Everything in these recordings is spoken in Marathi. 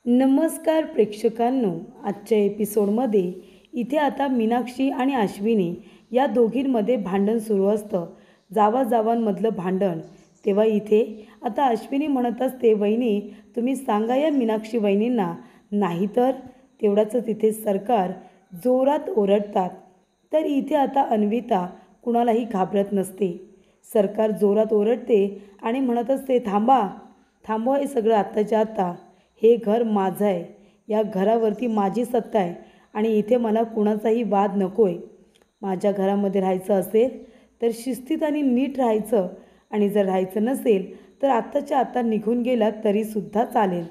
नमस्कार प्रेक्षकांनो, आजच्या एपिसोडमध्ये इथे आता मीनाक्षी आणि अश्विनी या दोघींमध्ये भांडण सुरू असतं, जावाजावांमधलं भांडण. तेव्हा इथे आता अश्विनी म्हणत असते, वहिनी तुम्ही सांगा या मीनाक्षी वहिनींना, नाहीतर. तेवढाच तिथे सरकार जोरात ओरडतात. तर इथे आता अन्विता कुणालाही घाबरत नसते. सरकार जोरात ओरडते आणि म्हणत असते, थांबा थांबवा हे सगळं आत्ताच्या आत्ता. हे घर माझं आहे, या घरावरती माझी सत्ता आहे आणि इथे मला कुणाचाही वाद नको आहे. माझ्या घरामध्ये राहायचं असेल तर शिस्तीत आणि नीट राहायचं, आणि जर राहायचं नसेल तर आत्ताच्या आत्ता निघून गेलात तरीसुद्धा चालेल.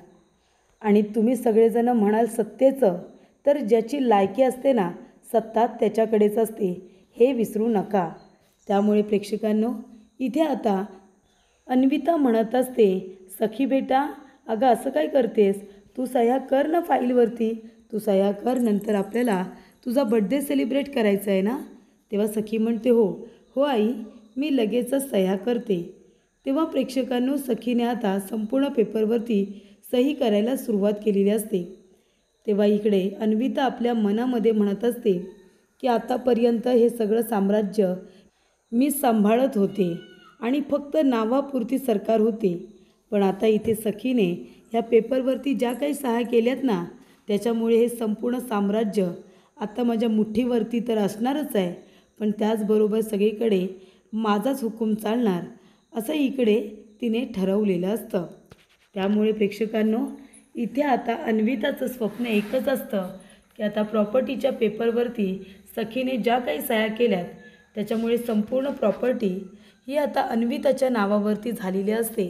आणि तुम्ही सगळेजण म्हणाल सत्तेचं, तर ज्याची लायकी असते ना सत्ता त्याच्याकडेच असते, हे विसरू नका. त्यामुळे प्रेक्षकांनो, इथे आता अन्विता म्हणत असते, सखी बेटा अगं असं काय करतेस, तू सह्या कर ना फाईलवरती, तू सह्या कर, नंतर आपल्याला तुझा बड्डे सेलिब्रेट करायचा आहे ना. तेव्हा सखी म्हणते, हो हो आई, मी लगेचच सह्या करते. तेव्हा प्रेक्षकांनो, सखीने आता संपूर्ण पेपरवरती सही करायला सुरुवात केलेली असते. तेव्हा इकडे अन्विता आपल्या मनामध्ये म्हणत असते की आतापर्यंत हे सगळं साम्राज्य मी सांभाळत होते आणि फक्त नावापुरती सरकार होते, पण आता इथे सखीने ह्या पेपरवरती ज्या काही सह्या केल्यात ना, त्याच्यामुळे हे संपूर्ण साम्राज्य आता माझ्या मुठीवरती तर असणारच आहे, पण त्याचबरोबर सगळीकडे माझाच हुकूम चालणार, असं इकडे तिने ठरवलेलं असतं. त्यामुळे प्रेक्षकांनो, इथे आता अन्विताचं स्वप्न एकच असतं की आता प्रॉपर्टीच्या पेपरवरती सखीने ज्या काही सह्या केल्यात त्याच्यामुळे संपूर्ण प्रॉपर्टी ही आता अन्विताच्या नावावरती झालेली असते.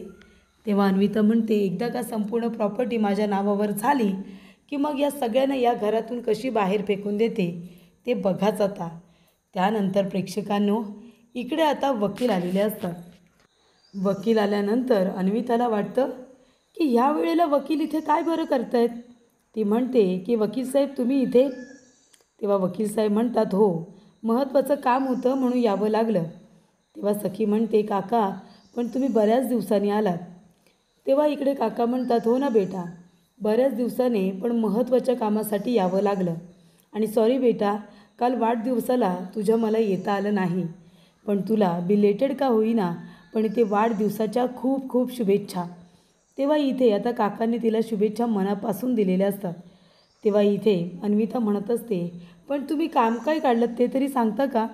तेव्हा अन्विता म्हणते, एकदा का संपूर्ण प्रॉपर्टी माझ्या नावावर झाली की मग या सगळ्यांना या घरातून कशी बाहेर फेकून देते ते बघाच आता. त्यानंतर प्रेक्षकांनो, इकडे आता वकील आलेले असतात. वकील आल्यानंतर अन्विताला वाटतं की ह्या वेळेला वकील इथे काय बरं करतायत. ती म्हणते की वकील साहेब तुम्ही इथे. तेव्हा वकील साहेब म्हणतात, हो महत्त्वाचं काम होतं म्हणून यावं लागलं. तेव्हा सखी म्हणते, काका पण तुम्ही बऱ्याच दिवसांनी आलात. तेव्हा इकडे काका म्हणतात, हो ना बेटा, बऱ्याच दिवसाने पण महत्त्वाच्या कामासाठी यावं लागलं, आणि सॉरी बेटा, काल वाढदिवसाला तुझ्या मला येता आलं नाही, पण तुला बिलेटेड का होईना पण इथे वाढदिवसाच्या खूप खूप शुभेच्छा. तेव्हा इथे आता काकांनी तिला शुभेच्छा मनापासून दिलेल्या असतात. तेव्हा इथे अन्विता म्हणत असते, पण तुम्ही काम काय काढलं ते तरी सांगता का.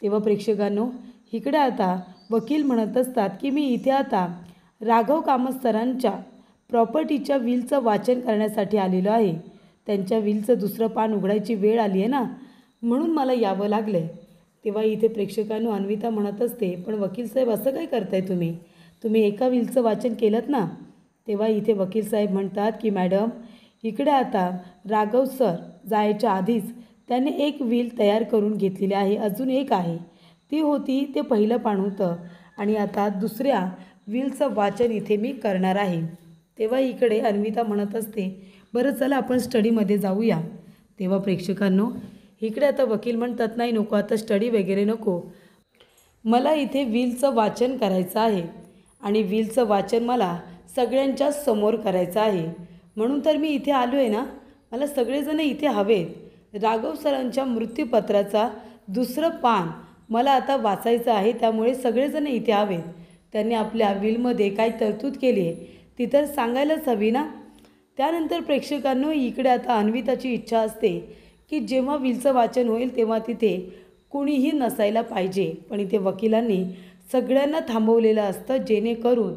तेव्हा प्रेक्षकांनो, इकडे आता वकील म्हणत असतात की मी इथे आता राघव कामत सरांच्या प्रॉपर्टीच्या विलचं वाचन करण्यासाठी आलेलो आहे. त्यांच्या विलचं दुसरं पान उघडायची वेळ आली आहे ना, म्हणून मला यावं लागलं आहे. तेव्हा इथे प्रेक्षकांनो, अन्विता म्हणत असते, पण वकील साहेब असं काय करताय तुम्ही, तुम्ही एका विलचं वाचन केलं ना. तेव्हा इथे वकील साहेब म्हणतात की मॅडम, इकडे आता राघव सर जायच्या आधीच त्याने एक विल तयार करून घेतलेली आहे, अजून एक आहे, ती होती ते पहिलं पान होतं, आणि आता दुसऱ्या विलचं वाचन इथे मी करणार आहे. तेव्हा इकडे अन्विता म्हणत असते, बरं चला आपण स्टडीमध्ये जाऊया. तेव्हा प्रेक्षकांनो, इकडे आता वकील म्हणतात, नाही नको, आता स्टडी वगैरे नको, मला इथे विलचं वाचन करायचं आहे, आणि विलचं वाचन मला सगळ्यांच्या समोर करायचं आहे, म्हणून तर मी इथे आलो आहे ना, मला सगळेजण इथे हवेत. राघव सरांच्या मृत्यूपत्राचा दुसरं पान मला आता वाचायचं आहे, त्यामुळे सगळेजण इथे हवेत. त्यांनी आपल्या विलमध्ये काय तरतूद केली आहे ती तर सांगायलाच हवी ना. त्यानंतर प्रेक्षकांनो, इकडे आता अन्विताची इच्छा असते की जेव्हा विलचं वाचन होईल तेव्हा तिथे कुणीही नसायला पाहिजे, पण इथे वकिलांनी सगळ्यांना थांबवलेलं असतं, जेणेकरून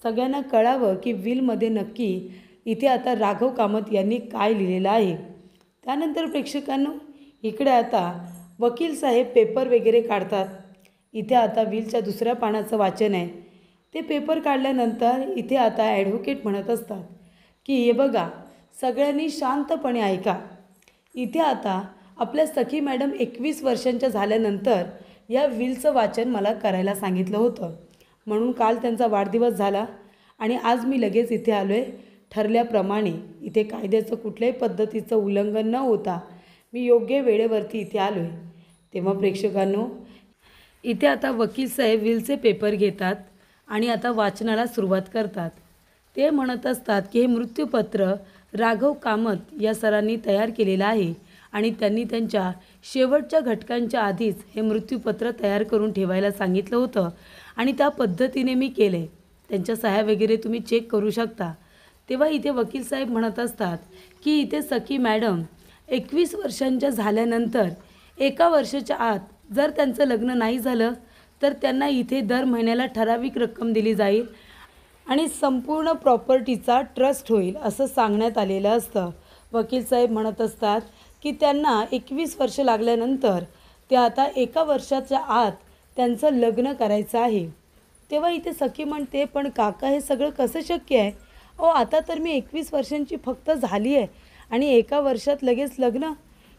सगळ्यांना कळावं की विलमध्ये नक्की इथे आता राघव कामत यांनी काय लिहिलेलं आहे. त्यानंतर प्रेक्षकांनो, इकडे आता वकील साहेब पेपर वगैरे काढतात. इथे आता विलच्या दुसऱ्या पानाचं वाचन आहे. ते पेपर काढल्यानंतर इथे आता ॲडव्होकेट म्हणत असतात की हे बघा, सगळ्यांनी शांतपणे ऐका. इथे आता आपल्या सखी मॅडम 21 वर्षांच्या झाल्यानंतर या विलचं वाचन मला करायला सांगितलं होतं, म्हणून काल त्यांचा वाढदिवस झाला आणि आज मी लगेच इथे आलो आहे. ठरल्याप्रमाणे इथे कायद्याचं कुठल्याही पद्धतीचं उल्लंघन न होता मी योग्य वेळेवरती इथे आलो आहे. तेव्हा प्रेक्षकांनो, इथे आता वकील साहेब विलचे पेपर घेतात आणि आता वाचनाला सुरुवात करतात. ते म्हणत असतात की हे मृत्यूपत्र राघव कामत या सरांनी तयार केलेला आहे आणि त्यांनी त्यांच्या शेवटच्या घटकांच्या आधीच हे मृत्यूपत्र तयार करून ठेवायला सांगितलं होतं आणि त्या पद्धतीने मी केलं आहे. त्यांच्या सह्या वगैरे तुम्ही चेक करू शकता. तेव्हा इथे वकील साहेब म्हणत असतात की इथे सखी मॅडम 21 वर्षांच्या झाल्यानंतर 1 वर्षाच्या आत जर त्यांचं लग्न नाही झालं तर त्यांना इथे दर महिन्याला ठराविक रक्कम दिली जाईल आणि संपूर्ण प्रॉपर्टीचा ट्रस्ट होईल असं सांगण्यात आलेलं असतं. वकील साहेब म्हणत असतात की त्यांना 21 वर्ष लागल्यानंतर ते आता 1 वर्षाच्या आत त्यांचं लग्न करायचं आहे. तेव्हा इथे सखी म्हणते, पण काका हे सगळं कसं शक्य आहे? आता तर मी 21 वर्षांची फक्त झाली आहे आणि 1 वर्षात लगेच लग्न?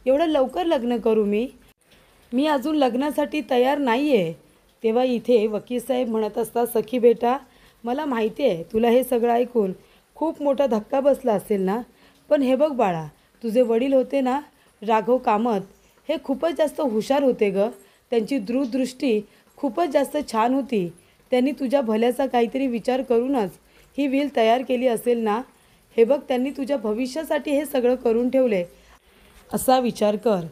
एवढं लवकर लग्न करू मी अजून लग्नासाठी तयार नाही आहे. तेव्हा इथे वकील साहेब म्हणत असतात, सखी बेटा मला माहिती आहे तुला हे सगळं ऐकून खूप मोठा धक्का बसला असेल ना, पण हे बघ बाळा, तुझे वडील होते ना राघव कामत, हे खूपच जास्त हुशार होते गं. त्यांची दूरदृष्टी खूपच जास्त छान होती. त्यांनी तुझ्या भल्याचा काहीतरी विचार करूनच ही विल तयार केली असेल ना. हे बघ, त्यांनी तुझ्या भविष्यासाठी हे सगळं करून ठेवले असा विचार कर.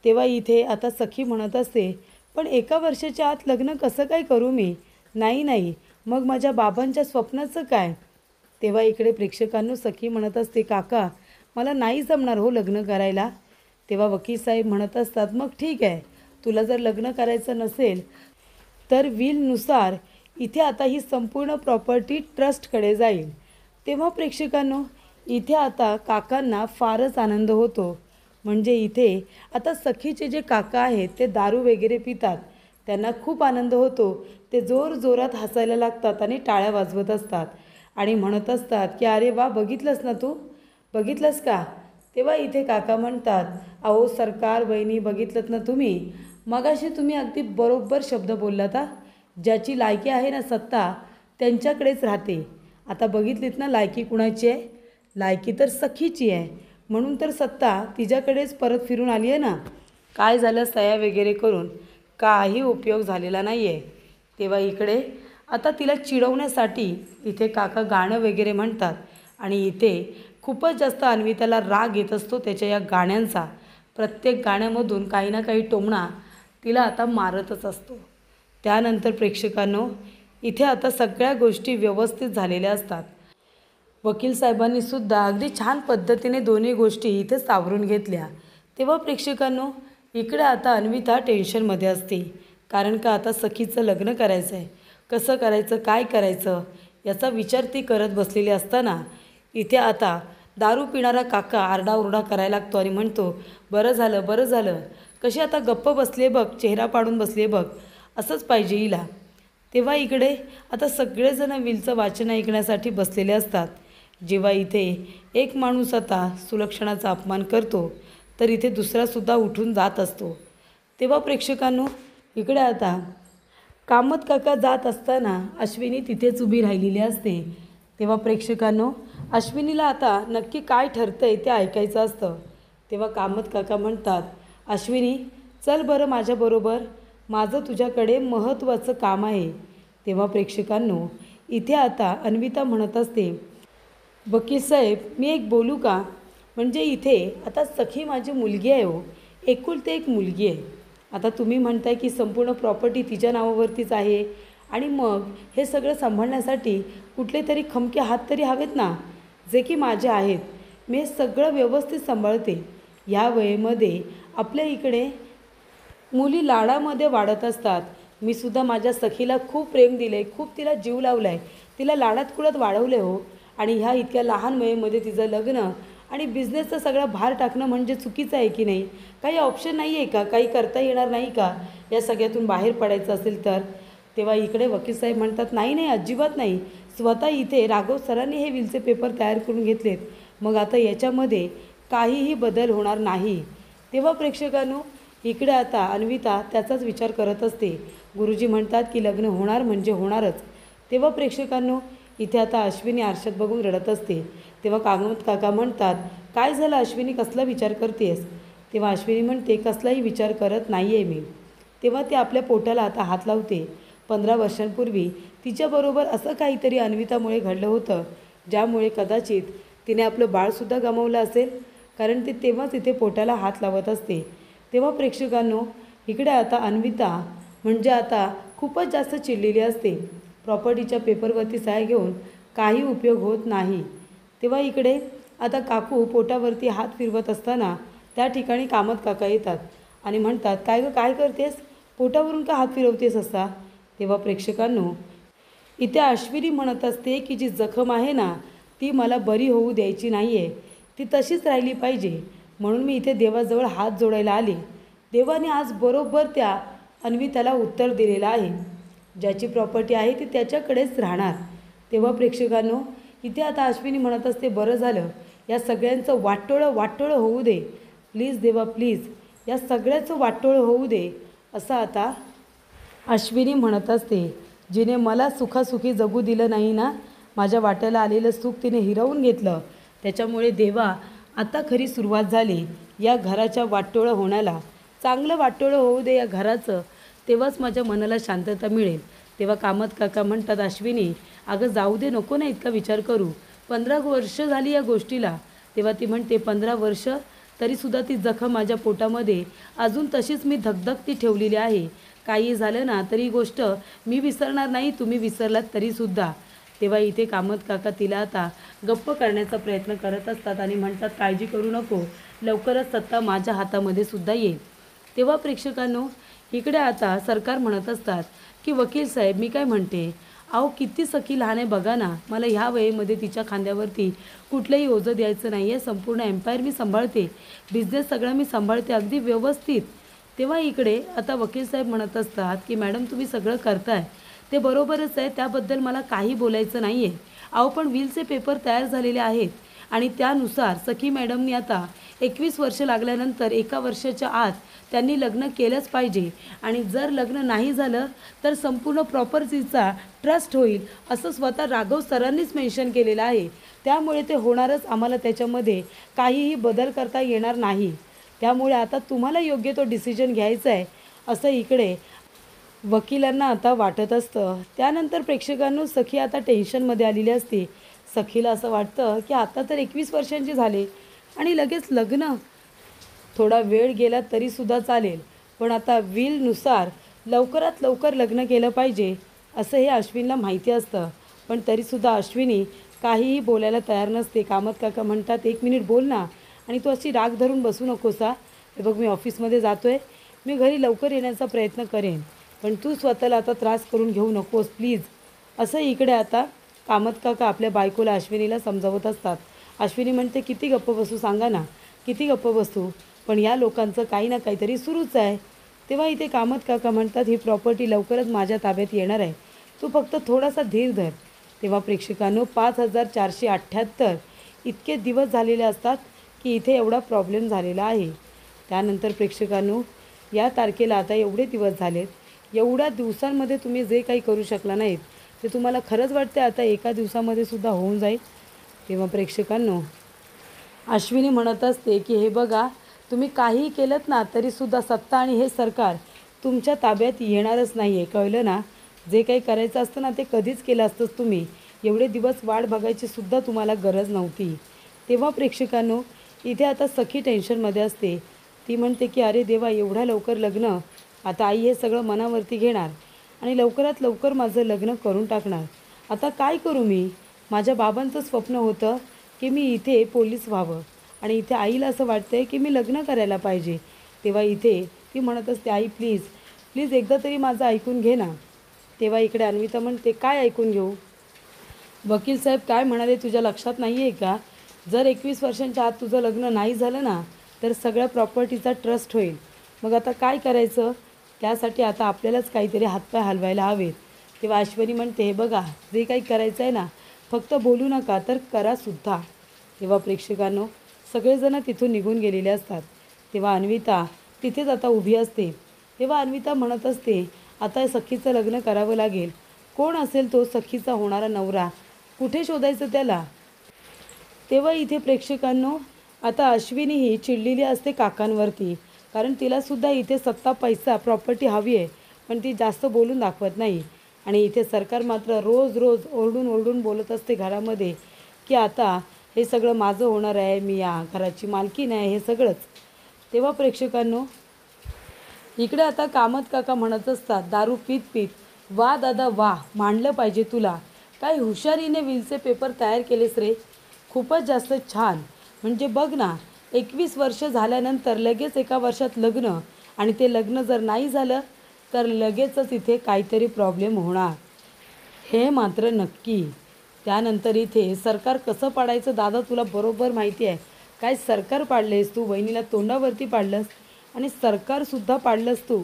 तेव्हा इथे आता सखी म्हणत असते, पण 1 वर्षाच्या आत लग्न कसं काय करू मी? नाही, मग माझ्या बाबांच्या स्वप्नाचं काय? तेव्हा इकडे प्रेक्षकांनो सखी म्हणत असते, काका मला नाही जमणार हो लग्न करायला. तेव्हा वकील साहेब म्हणत असतात, मग ठीक आहे, तुला जर लग्न करायचं नसेल तर विलनुसार इथे आता ही संपूर्ण प्रॉपर्टी ट्रस्टकडे जाईल. तेव्हा प्रेक्षकांनो इथे आता काकांना फारच आनंद होतो. म्हणजे इथे आता सखीचे जे काका आहेत ते दारू वगैरे पितात, त्यांना खूप आनंद होतो. ते जोरजोरात हसायला लागतात आणि टाळ्या वाजवत असतात आणि म्हणत असतात की अरे वा, बघितलंस ना तू, बघितलंस का? तेव्हा इथे काका म्हणतात, अहो सरकार वहिनी, बघितलंत ना तुम्ही, मगाशी तुम्ही अगदी बरोबर शब्द बोललात. ज्याची लायकी आहे ना सत्ता त्यांच्याकडेच राहते. आता बघितलीत ना लायकी कुणाची आहे? लायकी तर सखीची आहे, म्हणून तर सत्ता तिच्याकडेच परत फिरून आली आहे ना. काय झालं, सह्या वगैरे करून काही उपयोग झालेला नाही आहे. तेव्हा इकडे आता तिला चिडवण्यासाठी इथे काका गाणं वगैरे म्हणतात आणि इथे खूपच जास्त अन्विताला राग येत असतो त्याच्या या गाण्यांचा. प्रत्येक गाण्यामधून काही ना काही टोमणा तिला आता मारतच असतो. त्यानंतर प्रेक्षकांनो इथे आता सगळ्या गोष्टी व्यवस्थित झालेल्या असतात. वकील साहेबांनी सुद्धा अगदी छान पद्धतीने दोन्ही गोष्टी इथे सावरून घेतल्या. तेव्हा प्रेक्षकांनो इकडे आता अन्विता टेन्शनमध्ये असते, कारण का आता सखीचं लग्न करायचं आहे. कसं करायचं, काय करायचं याचा विचार ती करत बसलेली असताना इथे आता दारू पिणारा काका आरडाओरडा करायला लागतो आणि म्हणतो, बरं झालं, कशी आता गप्प बसले बघ, चेहरा पाडून बसले बघ, असंच पाहिजे हिला. तेव्हा इकडे आता सगळेजण विलचं वाचन ऐकण्यासाठी बसलेले असतात. जेव्हा इथे एक माणूस आता सुलक्षणाचा अपमान करतो तर इथे दुसरासुद्धा उठून जात असतो. तेव्हा प्रेक्षकांनो इकडे आता कामत काका जात असताना अश्विनी तिथेच उभी राहिलेली असते. तेव्हा प्रेक्षकांनो अश्विनीला आता नक्की काय ठरतंय ते ऐकायचं असतं. तेव्हा कामत काका म्हणतात, अश्विनी चल बरं माझ्याबरोबर, माझं तुझ्याकडे महत्त्वाचं काम आहे. तेव्हा प्रेक्षकांनो इथे आता अन्विता म्हणत असते, वकील साहेब मी एक बोलू का? म्हणजे इथे आता सखी माझी मुलगी आहे हो, एकुलते एक मुलगी आहे. आता तुम्ही म्हणताय की संपूर्ण प्रॉपर्टी तिच्या नावावरतीच आहे आणि मग हे सगळं सांभाळण्यासाठी कुठले तरी खमके हात तरी हवेत ना, जे की माझे आहेत. मी हे सगळं व्यवस्थित सांभाळते. या वेळेमध्ये आपल्या इकडे मुली लाडामध्ये वाढत असतात. मी सुद्धा माझ्या सखीला खूप प्रेम दिलं आहे, खूप तिला जीव लावला आहे, तिला लाडात कुळात वाढवलं आहे हो. आणि ह्या इतक्या लहान वयामध्ये तिचं लग्न आणि बिझनेसचा सगळा भार टाकणं म्हणजे चुकीचं आहे की नाही? काही ऑप्शन नाही आहे का? काही करता येणार नाही का या सगळ्यातून बाहेर पडायचं असेल तर? तेव्हा इकडे वकील साहेब म्हणतात, नाही, अजिबात नाही. स्वतः इथे राघव सरांनी हे विलचे पेपर तयार करून घेतलेत, मग आता याच्यामध्ये काहीही बदल होणार नाही. तेव्हा प्रेक्षकांनो इकडे आता अन्विता त्याचाच विचार करत असते. गुरुजी म्हणतात की लग्न होणार म्हणजे होणारच. तेव्हा प्रेक्षकांनो इथे आता अश्विनी आरशात बघून रडत असते. तेव्हा कामत काका म्हणतात, काय झालं अश्विनी, कसला विचार करतेस? तेव्हा अश्विनी म्हणते, कसलाही विचार करत नाही आहे मी. तेव्हा ते आपल्या पोटाला आता हात लावते. 15 वर्षांपूर्वी तिच्याबरोबर असं काहीतरी अन्वितामुळे घडलं होतं, ज्यामुळे कदाचित तिने आपलं बाळसुद्धा गमावलं असेल, कारण ती तेव्हाच इथे पोटाला हात लावत असते. तेव्हा प्रेक्षकांनो, इकडे आता अन्विता म्हणजे आता खूपच जास्त चिडलेली असते. प्रॉपर्टीच्या पेपरवरती सह्या घेऊन काही उपयोग होत नाही. तेव्हा इकडे आता काकू पोटावरती हात फिरवत असताना त्या ठिकाणी कामत काका येतात आणि म्हणतात, काय गं, काय करतेस? पोटावरून का हात फिरवतेस असा? तेव्हा प्रेक्षकांनो, इथे अश्विनी म्हणत असते की जी जखम आहे ना, ती मला बरी होऊ द्यायची नाही आहे, ती तशीच राहिली पाहिजे. म्हणून मी इथे देवाजवळ हात जोडायला आले. देवाने आज बरोबर त्या अन्विताला उत्तर दिलेलं आहे. ज्याची प्रॉपर्टी आहे ती त्याच्याकडेच राहणार. तेव्हा प्रेक्षकांनो, इथे आता अश्विनी म्हणत असते, बरं झालं, या सगळ्यांचं वाटोळं होऊ दे. प्लीज देवा, प्लीज या सगळ्याचं वाटोळं होऊ दे, असं आता अश्विनी म्हणत असते. जिने मला सुखासुखी जगू दिलं नाही ना, माझ्या वाट्याला आलेलं सुख तिने हिरावून घेतलं, त्याच्यामुळे देवा आता खरी सुरुवात झाली या घराच्या वाटोळं होण्याला. चांगलं वाटोळं होऊ दे या घराचं, तेव्हाच माझ्या मनाला शांतता मिळेल. तेव्हा कामत काका म्हणतात, अश्विनी अगं जाऊ दे, नको ना इतका विचार करू. 15 वर्ष झाली या गोष्टीला. तेव्हा ती म्हणते, 15 वर्ष तरीसुद्धा ती जखम माझ्या पोटामध्ये अजून तशीच मी धगधगती ठेवलेली आहे. काही झालं ना तरी गोष्ट मी विसरणार नाही, तुम्ही विसरलात तरीसुद्धा. तेव्हा इथे कामत काका तिला आता गप्प करण्याचा प्रयत्न करत असतात आणि म्हणतात, काळजी करू नको, लवकरच सत्ता माझ्या हातामध्ये सुद्धा येईल. तेव्हा प्रेक्षकांनो, इकडे आता सरकार म्हणत असतात की वकील साहेब, मी काय म्हणते, अहो किती सखी लहान आहे बघा ना, मला ह्या वेळेमध्ये तिच्या खांद्यावरती कुठलंही ओझं द्यायचं नाही आहे. संपूर्ण एम्पायर मी सांभाळते, बिझनेस सगळा मी सांभाळते अगदी व्यवस्थित. तेव्हा इकडे आता वकील साहेब म्हणत असतात की मॅडम, तुम्ही सगळं करताय ते बरोबरच आहे, त्याबद्दल मला काही बोलायचं नाही आहे. अहो पण विलचे पेपर तयार झालेले आहेत आणि त्यानुसार सखी मॅडमनी आता 21 वर्ष लागल्यानंतर 1 वर्षाच्या आत त्यांनी लग्न केलंच पाहिजे आणि जर लग्न नाही झालं तर संपूर्ण प्रॉपर्टीचा ट्रस्ट होईल, असं स्वतः राघव सरांनीच मेन्शन केलेलं आहे. त्यामुळे ते होणारच, आम्हाला त्याच्यामध्ये काहीही बदल करता येणार नाही. त्यामुळे आता तुम्हाला योग्य तो डिसिजन घ्यायचा आहे, असं इकडे वकिलांना आता वाटत असतं. त्यानंतर प्रेक्षकांनो, सखी आता टेन्शनमध्ये आलेली असते. सखीला असं वाटतं की आता तर 21 वर्षांची झाले आणि लगेच लग्न, थोडा वेळ गेला तरीसुद्धा चालेल, पण आता विलनुसार लवकरात लवकर लग्न केलं पाहिजे, असं हे अश्विनीला माहिती असतं. पण तरीसुद्धा अश्विनी काहीही बोलायला तयार नसते. कामत काका म्हणतात, 1 मिनिट बोल ना, आणि तू अशी राग धरून बसू नकोसा. हे बघ, मी ऑफिसमध्ये जातो आहे, मी घरी लवकर येण्याचा प्रयत्न करेन, पण तू स्वतःला आता त्रास करून घेऊ नकोस प्लीज, असं इकडे आता कामत काका आपल्या बायकोला अश्विनीला समजावत असतात. अश्विनी म्हणते, किती गप्प बसू सांगा ना, किती गप्प बसू, पण या लोकांचं काही ना काहीतरी सुरूच आहे. तेव्हा इथे कामत काका म्हणतात, ही प्रॉपर्टी लवकरच माझ्या ताब्यात येणार आहे, तू फक्त थोडासा धीर धर. तेव्हा प्रेक्षकांनो, 5478 इतके दिवस झालेले असतात की इथे एवढा प्रॉब्लेम झालेला आहे. त्यानंतर प्रेक्षकांनो, या तारखेला आता एवढे दिवस झालेत, एवढ्या दिवसांमध्ये तुम्ही जे काही करू शकला नाहीत ते तुम्हाला खरंच वाटते आता एका दिवसामध्ये सुद्धा होऊन जाईल. तेव्हा प्रेक्षकांनो, अश्विनी म्हणत असते की हे बघा, तुम्ही काहीही केलं ना तरीसुद्धा सत्ता आणि हे सरकार तुमच्या ताब्यात येणारच नाही आहे, कळलं ना. जे काही करायचं असतं ना ते कधीच केलं असतंच तुम्ही, एवढे दिवस वाट बघायची सुद्धा तुम्हाला गरज नव्हती. तेव्हा प्रेक्षकांनो, इथे आता सखी टेन्शनमध्ये असते. ती म्हणते की अरे देवा, एवढ्या लवकर लग्न, आता आई हे सगळं मनावरती घेणार आणि लवकरात लवकर माझं लग्न करून टाकणार. आता काय करू मी? माझ्या बाबांचं स्वप्न होतं की मी इथे पोलीस व्हावं आणि इथे आईला असं वाटतं आहे की मी लग्न करायला पाहिजे. तेव्हा इथे ती म्हणत असते, आई प्लीज प्लीज एकदा तरी माझं ऐकून घे ना. तेव्हा इकडे अन्विता म्हणते, काय ऐकून घेऊ? वकील साहेब काय म्हणाले तुझ्या लक्षात नाही आहे का? जर 21 वर्षांच्या आत तुझं लग्न नाही झालं ना तर सगळ्या प्रॉपर्टीचा ट्रस्ट होईल. मग आता काय करायचं? त्यासाठी आता आपल्यालाच काहीतरी हातपाय हलवायला हवेत. तेव्हा अश्विनी म्हणते, हे बघा, जे काही करायचं आहे ना, फक्त बोलू नका तर करासुद्धा. तेव्हा प्रेक्षकांनो, सगळेजण तिथून निघून गेलेले असतात. तेव्हा अन्विता तिथेच आता उभी असते. तेव्हा अन्विता म्हणत असते, आता सखीचं लग्न करावं लागेल. कोण असेल तो सखीचा होणारा नवरा? कुठे शोधायचं त्याला? तेव्हा इथे प्रेक्षकांनो, आता अश्विनी ही चिडलेली असते काकांवरती, कारण तिलासुद्धा इथे सत्ता, पैसा, प्रॉपर्टी हवी आहे, पण ती जास्त बोलून दाखवत नाही. आणि इथे सरकार मात्र रोज रोज ओरडून ओरडून बोलत असते घरामध्ये की आता हे सगळं माझं होणार आहे, मी या घराची मालकीण आहे, हे सगळंच. तेव्हा प्रेक्षकांनो, इकडे आता कामत काका म्हणत असतात दारू पीत पीत, वा दादा वा, मांडलं पाहिजे तुला, काय हुशारीने विलचे पेपर तयार केलेस रे, खूपच जास्त छान. म्हणजे बघ ना, 21 वर्ष झाल्यानंतर लगेच एका वर्षात लग्न, आणि ते लग्न जर नाही झालं तर लगेचच इथे काहीतरी प्रॉब्लेम होणार, हे मात्र नक्की. त्यानंतर इथे सरकार कसं पाडायचं दादा तुला बरोबर माहिती आहे. काय सरकार पाडलेस तू, वहिनीला तोंडावरती पाडलंस आणि सरकारसुद्धा पाडलंस तू.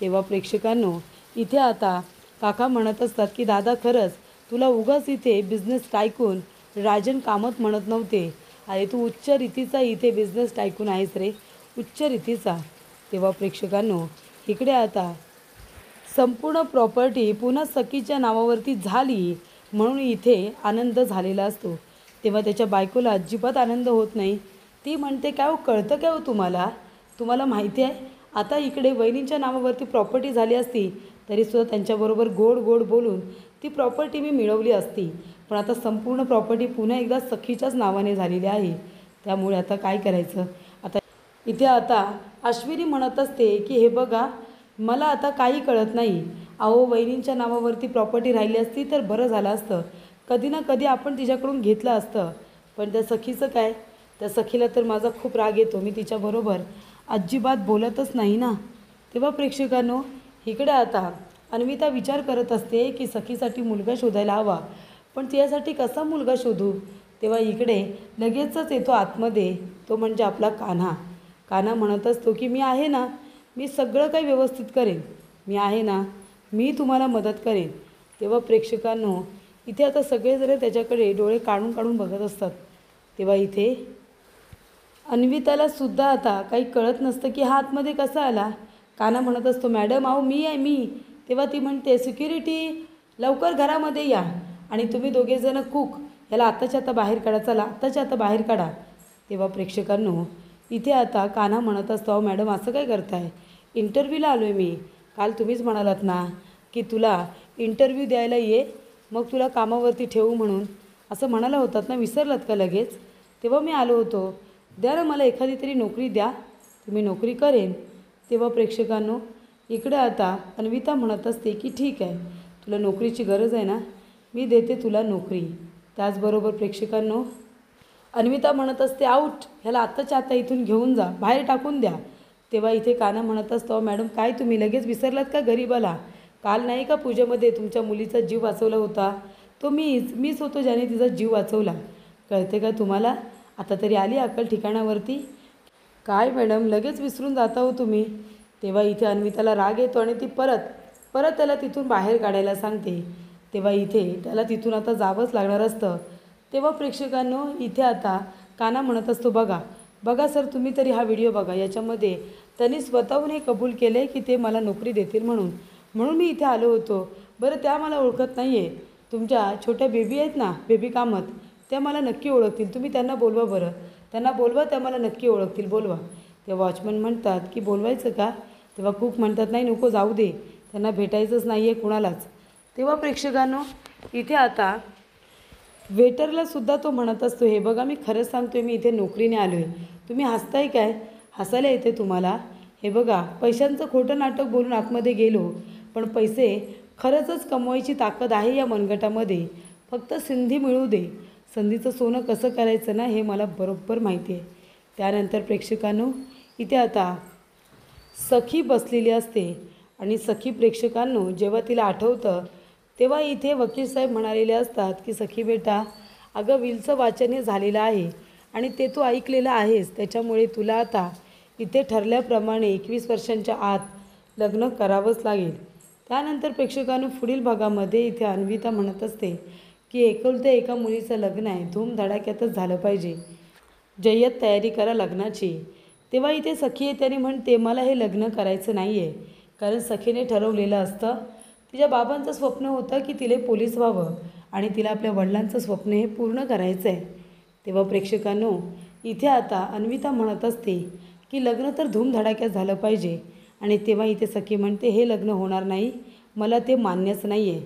तेव्हा प्रेक्षकांनो, इथे आता काका म्हणत असतात की दादा खरंच तुला उगाच इथे बिझनेस टायकून राजन कामत म्हणत नव्हते, अरे तू उच्च रीतीचा इथे बिझनेस टायकून आहेस रे, उच्च रीतीचा. तेव्हा प्रेक्षकांनो, इकडे आता संपूर्ण प्रॉपर्टी पुन्हा सखीच्या नावावरती झाली म्हणून इथे आनंद झालेला असतो. तेव्हा त्याच्या बायकोला अजिबात आनंद होत नाही. ती म्हणते काय हो, कळतं काय हो तुम्हाला, तुम्हाला माहिती आहे आता इकडे वहिनींच्या नावावरती प्रॉपर्टी झाली असती तरीसुद्धा त्यांच्याबरोबर गोड गोड बोलून ती प्रॉपर्टी मी मिळवली असती, पण आता संपूर्ण प्रॉपर्टी पुन्हा एकदा सखीच्याच नावाने झालेली आहे. त्यामुळे आता काय करायचं. आता इथे आता अश्विनी म्हणत असते की हे बघा, मला आता काही कळत नाही. अहो, वहिनींच्या नावावरती प्रॉपर्टी राहिली असती तर बरं झालं असतं, कधी ना कधी आपण तिच्याकडून घेतलं असतं. पण त्या सखीचं काय, त्या सखीला तर माझा खूप राग येतो, मी तिच्याबरोबर अजिबात बोलतच नाही ना. तेव्हा प्रेक्षकांनो, इकडे आता अन्विता विचार करत असते की सखीसाठी मुलगा शोधायला हवा, पण तिच्यासाठी कसा मुलगा शोधू. तेव्हा इकडे लगेचच येतो आतमध्ये, तो म्हणजे आपला कान्हा. कान्हा म्हणत असतो की मी आहे ना, मी सगळं काही व्यवस्थित करेन, मी आहे ना, मी तुम्हाला मदत करेन. तेव्हा प्रेक्षकांनो, इथे आता सगळेजण त्याच्याकडे डोळे काढून काढून बघत असतात. तेव्हा इथे अन्विताला सुद्धा आता काही कळत नसतं की हा आतमध्ये कसा आला. कान्हा म्हणत असतो मॅडम अहो मी आहे मी. तेव्हा ती म्हणते सिक्युरिटी लवकर घरामध्ये या, आणि तुम्ही दोघेजणं कुक याला आत्ताच्या आता बाहेर काढा, चला आत्ताच्या आता बाहेर काढा. तेव्हा प्रेक्षकांनो, इथे आता कान्हा म्हणत असतो अहो मॅडम असं काय करताय, इंटरव्ह्यूला आलो आहे मी, काल तुम्हीच म्हणालात ना की तुला इंटरव्ह्यू द्यायला ये, मग तुला कामावरती ठेवू म्हणून, असं म्हणाला होतात ना, विसरलात का लगेच. तेव्हा मी आलो होतो, द्या ना मला एखादी तरी नोकरी द्या, तुम्ही नोकरी करेन. तेव्हा प्रेक्षकांनो, इकडे आता अन्विता म्हणत असते की ठीक आहे, तुला नोकरीची गरज आहे ना, मी देते तुला नोकरी. त्याचबरोबर प्रेक्षकांनो, अन्विता म्हणत असते आऊट, ह्याला आत्ताच्या आता इथून घेऊन जा, बाहेर टाकून द्या. तेव्हा इथे कान्हा म्हणत असतो मॅडम काय तुम्ही लगेच विसरलात का गरीबाला, काल नाही का पूजेमध्ये तुमच्या मुलीचा जीव वाचवला होता, तो मीच होतो ज्याने तिचा जीव वाचवला, कळते का तुम्हाला, आता तरी आली अक्कल ठिकाणावरती. काय मॅडम लगेच विसरून जाता हो तुम्ही. तेव्हा इथे अन्विताला राग येतो आणि ती परत त्याला तिथून बाहेर काढायला सांगते. तेव्हा इथे त्याला तिथून आता जावंच लागणार असतं. तेव्हा प्रेक्षकांनो, इथे आता कान्हा म्हणत असतो बघा सर, तुम्ही तरी हा व्हिडिओ बघा, याच्यामध्ये त्यांनी स्वतःहून हे कबूल केलं आहे की ते मला नोकरी देतील म्हणून मी इथे आलो होतो. बरं त्या मला ओळखत नाही आहे, तुमच्या छोट्या बेबी आहेत ना, बेबी कामत, त्या मला नक्की ओळखतील, तुम्ही त्यांना बोलवा बरं, त्यांना बोलवा, त्या मला नक्की ओळखतील, बोलवा. तेव्हा वॉचमन म्हणतात की बोलवायचं का. तेव्हा कुक म्हणतात नाही नको जाऊ दे, त्यांना भेटायचंच नाही आहे कुणालाच. तेव्हा प्रेक्षकांनो, इथे आता वेटरलासुद्धा तो म्हणत असतो हे बघा मी खरंच सांगतो आहे, मी इथे नोकरीने आलो आहे, तुम्ही हसताय काय, हसायला येते तुम्हाला. हे बघा पैशांचं खोटं नाटक बोलून आतमध्ये गेलो, पण पैसे खरंचच कमवायची ताकद आहे या मनगटामध्ये, फक्त संधी मिळू दे, संधीचं सोनं कसं करायचं ना हे मला बरोबर माहिती आहे. त्यानंतर प्रेक्षकांनो, इथे आता सखी बसलेली असते आणि सखी प्रेक्षकांनो जेव्हा तिला आठवतं तेव्हा इथे वकील साहेब म्हणालेले असतात की सखी बेटा, अगं विलचं वाचन हे झालेलं आहे आणि ते तू ऐकलेलं आहेस, त्याच्यामुळे तुला आता इथे ठरल्याप्रमाणे 21 वर्षांच्या आत लग्न करावंच लागेल. त्यानंतर प्रेक्षकांनो, पुढील भागामध्ये इथे अन्विता म्हणत असते की एकुलत्या एका मुलीचं लग्न आहे, धूमधडाक्यातच झालं पाहिजे, जय्यत तयारी करा लग्नाची. तेव्हा इथे सखी येते आणि म्हणते मला हे लग्न करायचं नाही आहे, कारण सखीने ठरवलेलं असतं, तिच्या बाबांचं स्वप्न होतं की तिला पोलीस व्हावं आणि तिला आपल्या वडिलांचं स्वप्न हे पूर्ण करायचं आहे. तेव्हा प्रेक्षकांनो, इथे आता अन्विता म्हणत असते की लग्न तर धूमधडाक्यात झालं पाहिजे, आणि तेव्हा इथे सखी म्हणते हे लग्न होणार नाही, मला ते मान्यच नाही आहे.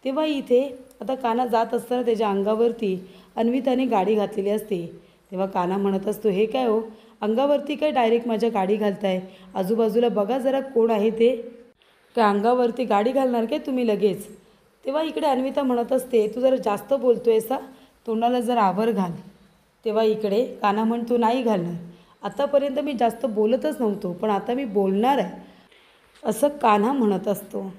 तेव्हा इथे आता कान्हा जात असताना त्याच्या अंगावरती अन्विताने गाडी घातलेली असते तेव्हा कान्हा म्हणत असतो, हे काय हो, अंगावरती काय डायरेक्ट माझ्या गाडी घालताय? आजूबाजूला बघा जरा कोण आहे ते. काय अंगावरती गाडी घालणार काय तुम्ही लगेच? तेव्हा इकडे अन्विता म्हणत असते, तू जरा जास्त बोलतोयस हा, तोंडाला जरा आवर घाल. तेव्हा इकडे कान्हा म्हणतो, नाही घालणार. आतापर्यंत मी जास्त बोलतच नव्हतो, पण आता मी बोलणार आहे, असं कान्हा म्हणत असतो.